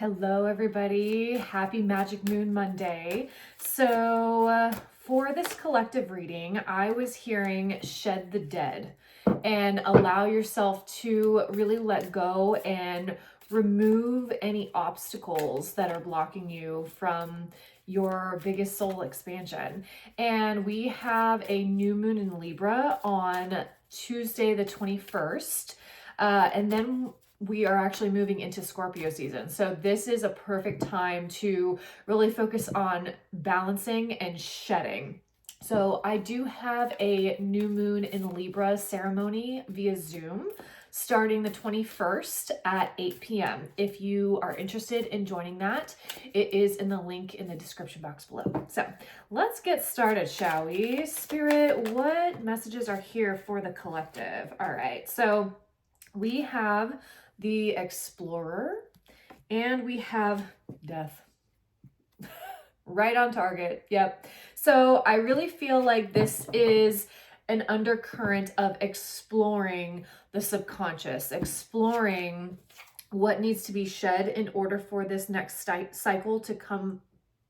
Hello, everybody. Happy Magic Moon Monday. So, for this collective reading, I was hearing shed the dead and allow yourself to really let go and remove any obstacles that are blocking you from your biggest soul expansion. And we have a new moon in Libra on Tuesday, the 21st. And then we are actually moving into Scorpio season. So this is a perfect time to really focus on balancing and shedding. So I do have a new moon in Libra ceremony via Zoom starting the 21st at 8 p.m. If you are interested in joining that, it is in the link in the description box below. So let's get started, shall we? Spirit, what messages are here for the collective? All right, so we have the Explorer and we have Death. Right on target. Yep. So I really feel like this is an undercurrent of exploring the subconscious, exploring what needs to be shed in order for this next cycle to come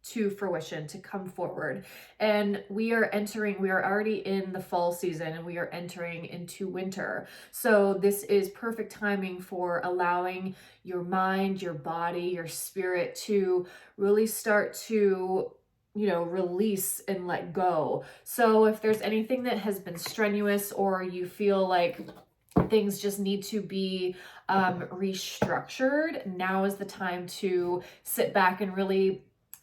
to fruition, to come forward. And we are already in the fall season and we are entering into winter. So this is perfect timing for allowing your mind, your body, your spirit to really start to release and let go. So if there's anything that has been strenuous or you feel like things just need to be restructured, now is the time to sit back and really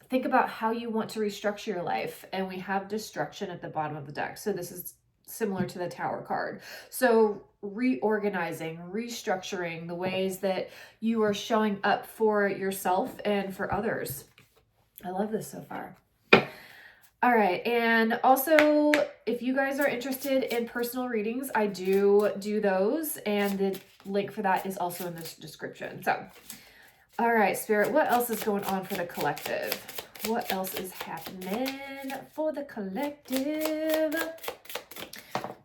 think about how you want to restructure your life. And we have destruction at the bottom of the deck. So this is similar to the Tower card. So reorganizing, restructuring the ways that you are showing up for yourself and for others. I love this so far. All right. And also, if you guys are interested in personal readings, I do those. And the link for that is also in the description. So, all right, Spirit, what else is going on for the collective? What else is happening for the collective?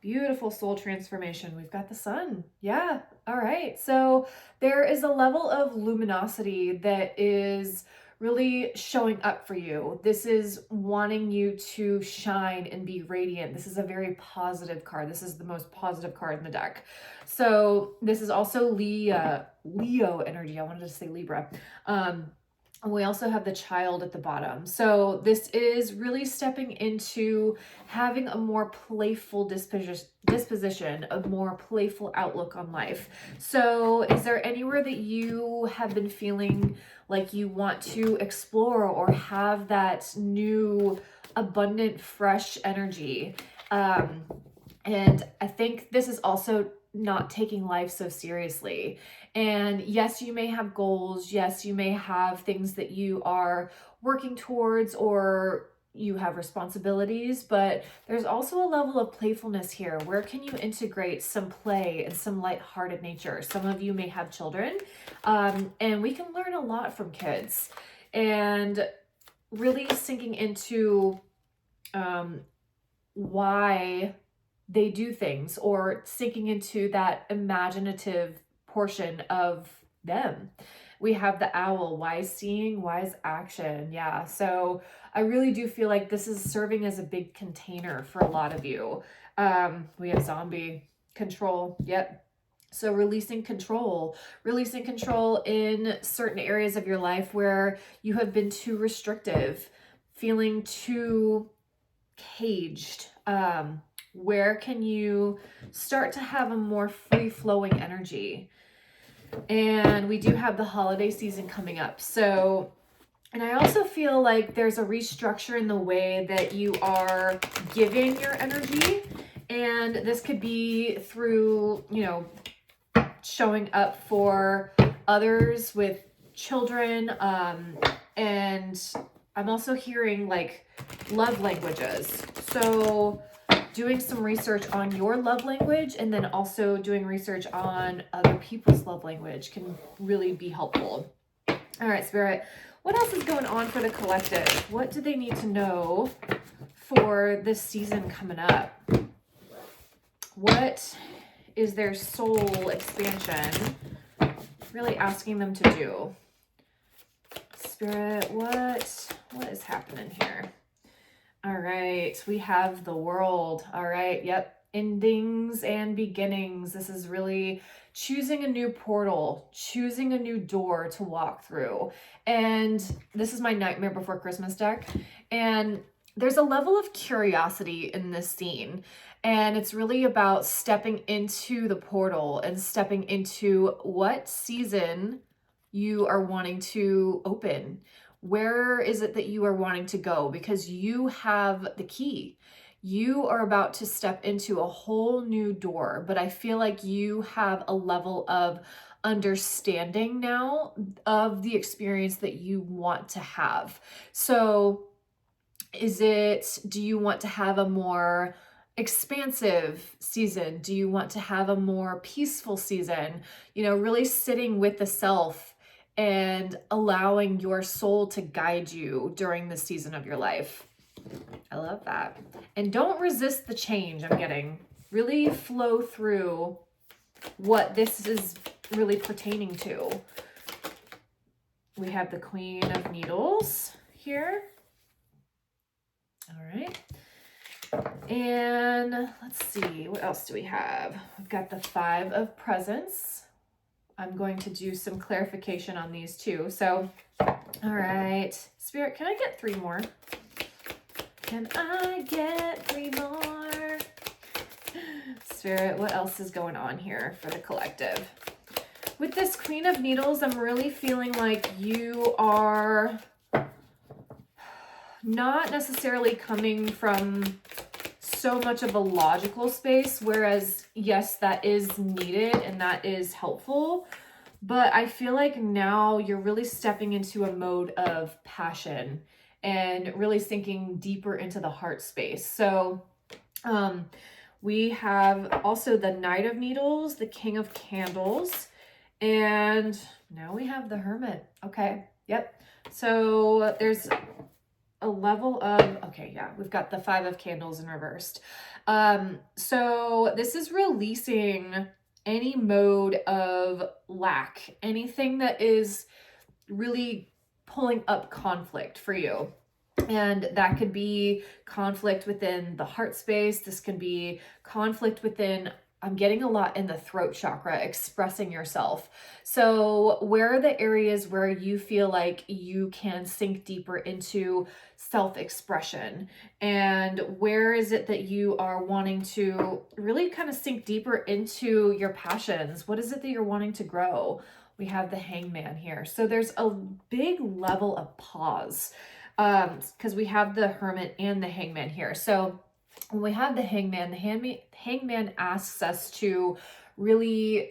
Beautiful soul transformation. We've got the sun. Yeah. All right. So there is a level of luminosity that is really showing up for you. This is wanting you to shine and be radiant. This is a very positive card. This is the most positive card in the deck. So this is also Leo energy. I wanted to say Libra. We also have the Child at the bottom. So this is really stepping into having a more playful disposition, a more playful outlook on life. So is there anywhere that you have been feeling like you want to explore or have that new, abundant, fresh energy? And I think this is also not taking life so seriously. And yes, you may have goals. Yes, you may have things that you are working towards or you have responsibilities, but there's also a level of playfulness here. Where can you integrate some play and some lighthearted nature? Some of you may have children, and we can learn a lot from kids. And really sinking into why they do things, or sinking into that imaginative portion of them. We have the Owl, wise seeing, wise action. Yeah. So I really do feel like this is serving as a big container for a lot of you. We have Zombie, control. Yep. So releasing control in certain areas of your life where you have been too restrictive, feeling too caged. Where can you start to have a more free-flowing energy? And we do have the holiday season coming up. So, and I also feel like there's a restructure in the way that you are giving your energy. And this could be through, showing up for others with children. And I'm also hearing like love languages. So doing some research on your love language and then also doing research on other people's love language can really be helpful. All right, Spirit, what else is going on for the collective? What do they need to know for this season coming up? What is their soul expansion really asking them to do? Spirit, what is happening here? All right, we have the World. All right, yep. Endings and beginnings. This is really choosing a new portal, choosing a new door to walk through. And this is my Nightmare Before Christmas deck. And there's a level of curiosity in this scene. And it's really about stepping into the portal and stepping into what season you are wanting to open. Where is it that you are wanting to go? Because you have the key. You are about to step into a whole new door, but I feel like you have a level of understanding now of the experience that you want to have. So do you want to have a more expansive season? Do you want to have a more peaceful season? Really sitting with the self and allowing your soul to guide you during the season of your life. I love that. And don't resist the change I'm getting. Really flow through what this is really pertaining to. We have the Queen of Needles here. All right. And let's see, what else do we have? We've got the Five of Presents. I'm going to do some clarification on these too. So, all right, Spirit, can I get 3 more? Can I get 3 more? Spirit, what else is going on here for the collective? With this Queen of Needles, I'm really feeling like you are not necessarily coming from so much of a logical space, whereas yes, that is needed and that is helpful, but I feel like now you're really stepping into a mode of passion and really sinking deeper into the heart space. So we have also the Knight of Needles, the King of Candles, and now we have the Hermit. Okay, yep. So there's a level of, okay, yeah, we've got the Five of Candles in reversed. So this is releasing any mode of lack, anything that is really pulling up conflict for you. And that could be conflict within the heart space. This can be conflict within, I'm getting a lot in the throat chakra, expressing yourself. So where are the areas where you feel like you can sink deeper into self-expression? And where is it that you are wanting to really kind of sink deeper into your passions? What is it that you're wanting to grow? We have the Hangman here. So there's a big level of pause because we have the Hermit and the Hangman here. So when we have the Hangman asks us to really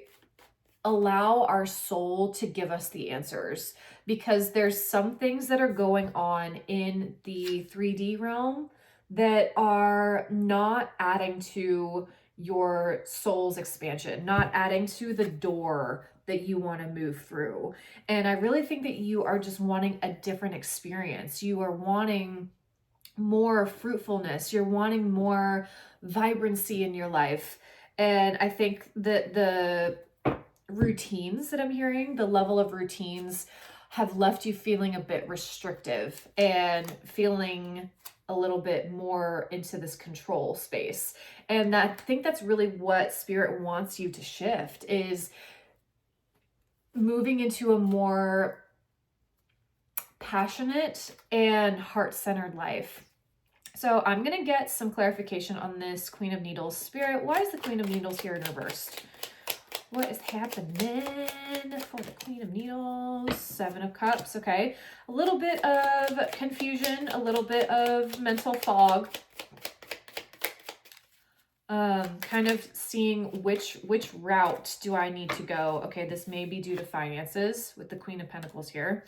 allow our soul to give us the answers, because there's some things that are going on in the 3D realm that are not adding to your soul's expansion, not adding to the door that you want to move through. And I really think that you are just wanting a different experience. You are wanting more fruitfulness. You're wanting more vibrancy in your life. And I think that the routines that I'm hearing, the level of routines, have left you feeling a bit restrictive and feeling a little bit more into this control space. And I think that's really what Spirit wants you to shift, is moving into a more passionate and heart-centered life. So I'm going to get some clarification on this Queen of Needles. Spirit, why is the Queen of Needles here in reversed? What is happening for the Queen of Needles? Seven of Cups, okay. A little bit of confusion, a little bit of mental fog. Kind of seeing which route do I need to go. Okay, this may be due to finances with the Queen of Pentacles here.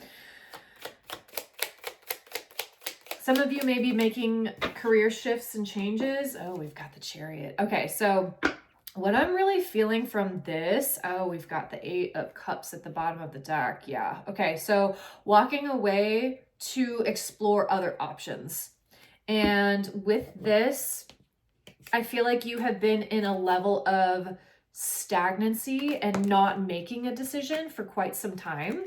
Some of you may be making career shifts and changes. Oh, we've got the Chariot. Okay, so what I'm really feeling from this, oh, we've got the Eight of Cups at the bottom of the deck. Yeah, okay, so walking away to explore other options. And with this, I feel like you have been in a level of stagnancy and not making a decision for quite some time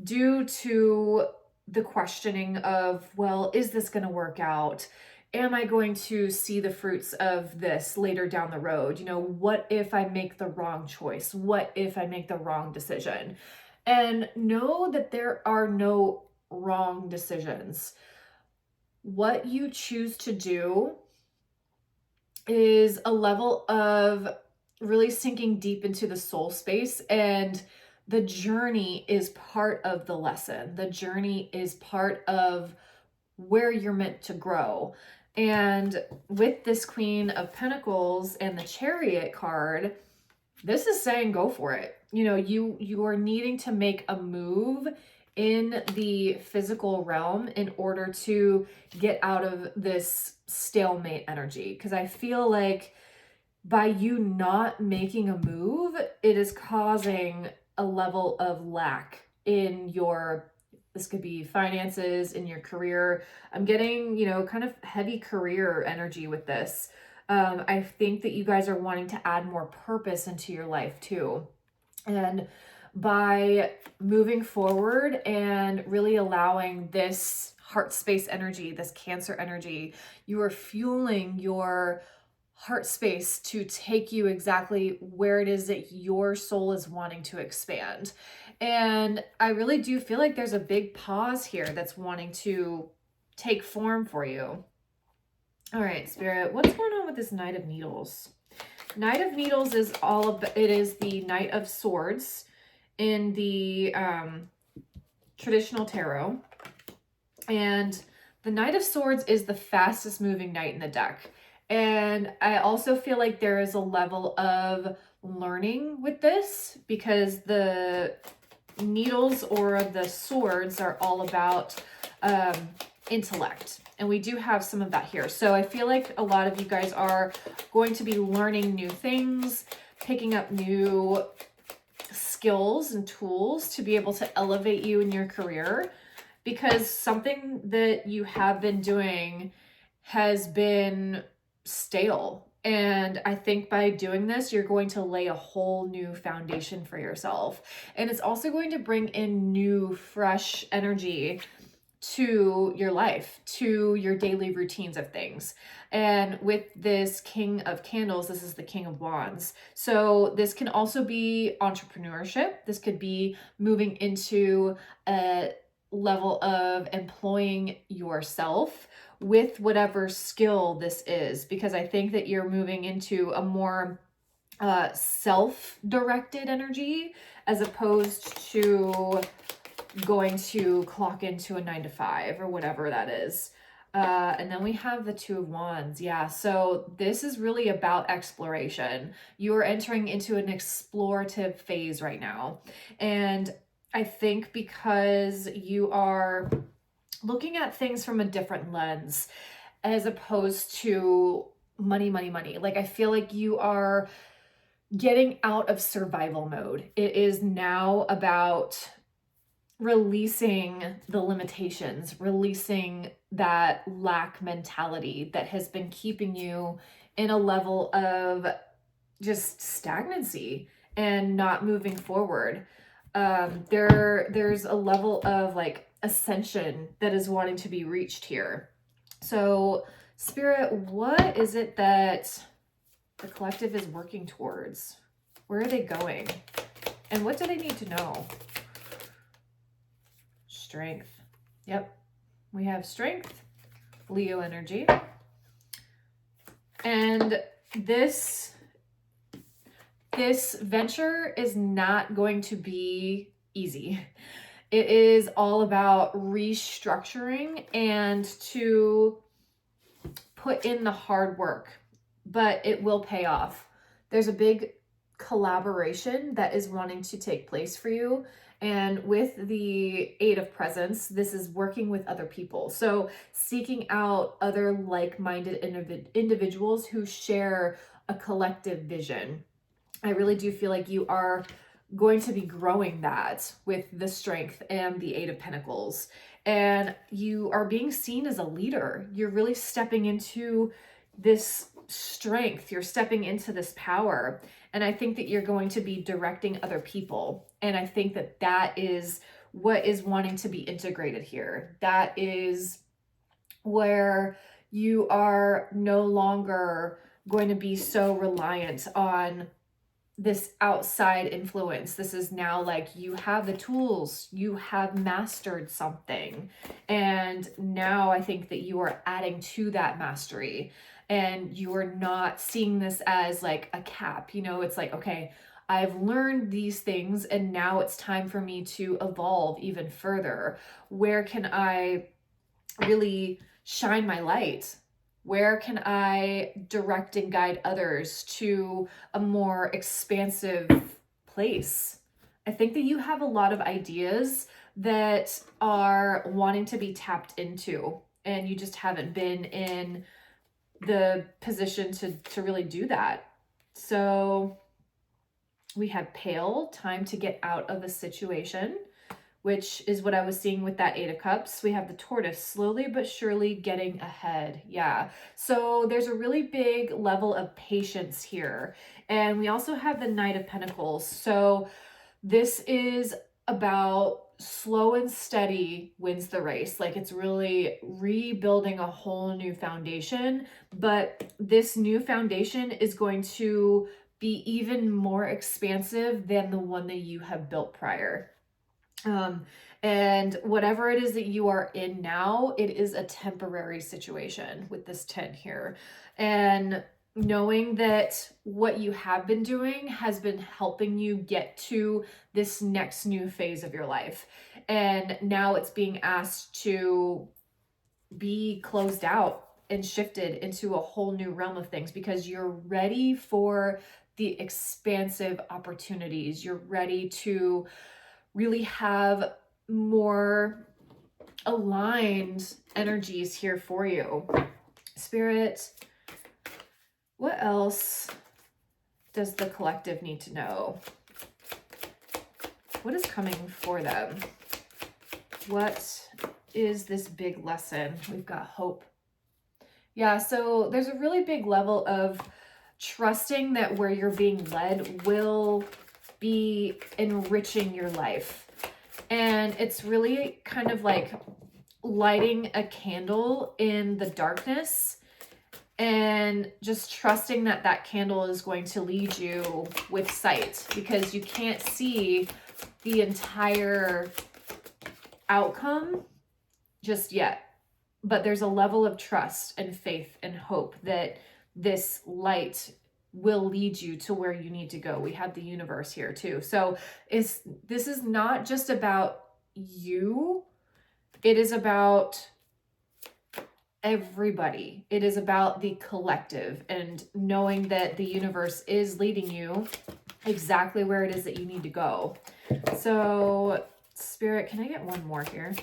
due to the questioning of, well, is this going to work out? Am I going to see the fruits of this later down the road? What if I make the wrong choice? What if I make the wrong decision? And know that there are no wrong decisions. What you choose to do is a level of really sinking deep into the soul space, and the journey is part of the lesson. The journey is part of where you're meant to grow. And with this Queen of Pentacles and the Chariot card, this is saying go for it. You are needing to make a move in the physical realm in order to get out of this stalemate energy. Because I feel like by you not making a move, it is causing a level of lack in this could be finances, in your career. I'm getting, kind of heavy career energy with this. I think that you guys are wanting to add more purpose into your life too. And by moving forward and really allowing this heart space energy, this Cancer energy, you are fueling your heart space to take you exactly where it is that your soul is wanting to expand. And I really do feel like there's a big pause here that's wanting to take form for you. All right, Spirit, what's going on with this Knight of Needles? Knight of Needles is it is the Knight of Swords in the traditional tarot. And the Knight of Swords is the fastest moving knight in the deck. And I also feel like there is a level of learning with this, because the needles or the swords are all about intellect. And we do have some of that here. So I feel like a lot of you guys are going to be learning new things, picking up new skills and tools to be able to elevate you in your career, because something that you have been doing has been stale. And I think by doing this, you're going to lay a whole new foundation for yourself. And it's also going to bring in new, fresh energy to your life, to your daily routines of things. And with this King of Candles, this is the King of Wands. So this can also be entrepreneurship. This could be moving into a level of employing yourself with whatever skill this is, because I think that you're moving into a more self-directed energy as opposed to going to clock into a 9-to-5 or whatever that is. And then we have the Two of Wands. Yeah, so this is really about exploration. You are entering into an explorative phase right now. And I think because you are looking at things from a different lens as opposed to money, money, money. Like, I feel like you are getting out of survival mode. It is now about releasing the limitations, releasing that lack mentality that has been keeping you in a level of just stagnancy and not moving forward. There's a level of like ascension that is wanting to be reached here. So Spirit, what is it that the collective is working towards? Where are they going? And what do they need to know? Strength. Yep. We have strength, Leo energy. And this venture is not going to be easy. It is all about restructuring and to put in the hard work, but it will pay off. There's a big collaboration that is wanting to take place for you. And with the Eight of Presents, this is working with other people. So seeking out other like-minded individuals who share a collective vision. I really do feel like you are going to be growing that with the Strength and the Eight of Pentacles. And you are being seen as a leader. You're really stepping into this strength. You're stepping into this power. And I think that you're going to be directing other people. And I think that that is what is wanting to be integrated here. That is where you are no longer going to be so reliant on this outside influence. This is now like you have the tools, you have mastered something. And now I think that you are adding to that mastery, and you are not seeing this as like a cap. You know, it's like, okay, I've learned these things and now it's time for me to evolve even further. Where can I really shine my light? Where can I direct and guide others to a more expansive place? I think that you have a lot of ideas that are wanting to be tapped into, and you just haven't been in the position to really do that. So we have pale, time to get out of a situation, which is what I was seeing with that 8 of Cups. We have the tortoise, slowly but surely getting ahead. Yeah. So there's a really big level of patience here. And we also have the Knight of Pentacles. So this is about slow and steady wins the race. Like, it's really rebuilding a whole new foundation. But this new foundation is going to be even more expansive than the one that you have built prior. And whatever it is that you are in now, it is a temporary situation with this 10 here. And knowing that what you have been doing has been helping you get to this next new phase of your life. And now it's being asked to be closed out and shifted into a whole new realm of things, because you're ready for the expansive opportunities. You're ready to really have more aligned energies here for you. Spirit, what else does the collective need to know? What is coming for them? What is this big lesson? We've got hope. Yeah, so there's a really big level of trusting that where you're being led will be enriching your life. And it's really kind of like lighting a candle in the darkness and just trusting that that candle is going to lead you with sight, because you can't see the entire outcome just yet. But there's a level of trust and faith and hope that this light will lead you to where you need to go. We have the universe here too. So this is not just about you. It is about everybody. It is about the collective, and knowing that the universe is leading you exactly where it is that you need to go. So Spirit, can I get one more here?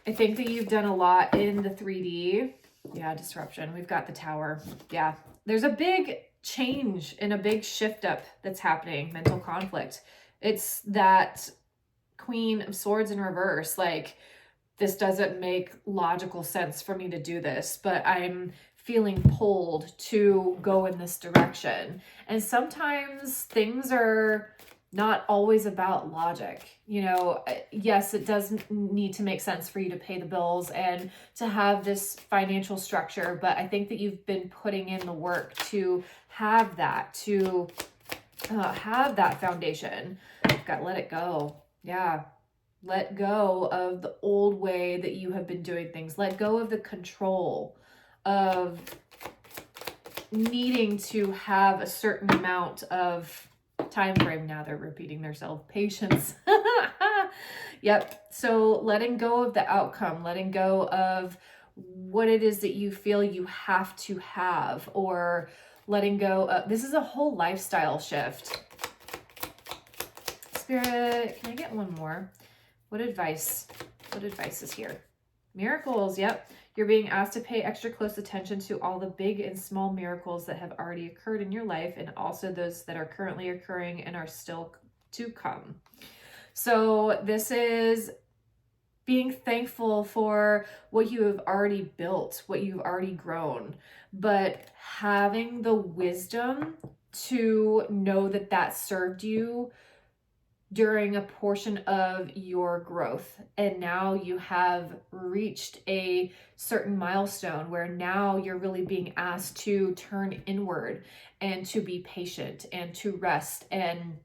I think that you've done a lot in the 3D. Yeah, disruption. We've got the Tower. Yeah, there's a big change and a big shift up that's happening. Mental conflict. It's that Queen of Swords in reverse. Like, this doesn't make logical sense for me to do this, but I'm feeling pulled to go in this direction. And sometimes things are not always about logic. You know, yes, it does need to make sense for you to pay the bills and to have this financial structure, but I think that you've been putting in the work to have that, to have that foundation. You've got let it go. Yeah. Let go of the old way that you have been doing things. Let go of the control of needing to have a certain amount of time frame. Now they're repeating themselves. Patience. Yep. So letting go of the outcome, letting go of what it is that you feel you have to have, or letting go of, this is a whole lifestyle shift. Spirit, can I get one more? What advice is here? Miracles. Yep. You're being asked to pay extra close attention to all the big and small miracles that have already occurred in your life, and also those that are currently occurring and are still to come. So this is being thankful for what you have already built, what you've already grown, but having the wisdom to know that that served you during a portion of your growth. And now you have reached a certain milestone where now you're really being asked to turn inward and to be patient and to rest and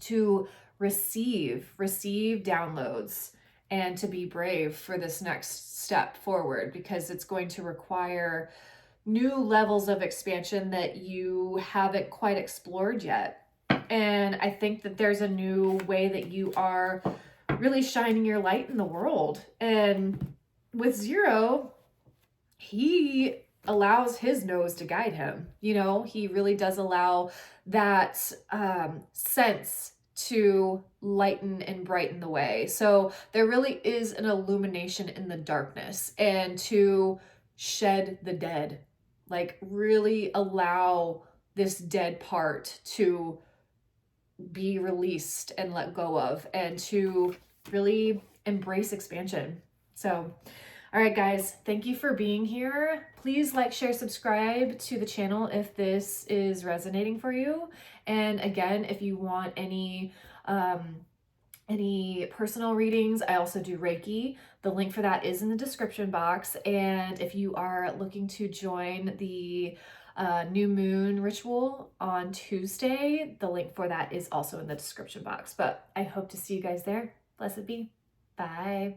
to receive downloads and to be brave for this next step forward, because it's going to require new levels of expansion that you haven't quite explored yet. And I think that there's a new way that you are really shining your light in the world. And with Zero, he allows his nose to guide him. You know, he really does allow that sense to lighten and brighten the way. So there really is an illumination in the darkness, and to shed the dead, like really allow this dead part to be released and let go of, and to really embrace expansion. So, all right, guys, thank you for being here. Please like, share, subscribe to the channel if this is resonating for you. And again, if you want any personal readings, I also do Reiki. The link for that is in the description box. And if you are looking to join the new moon ritual on Tuesday, the link for that is also in the description box. But I hope to see you guys there. Blessed be. Bye.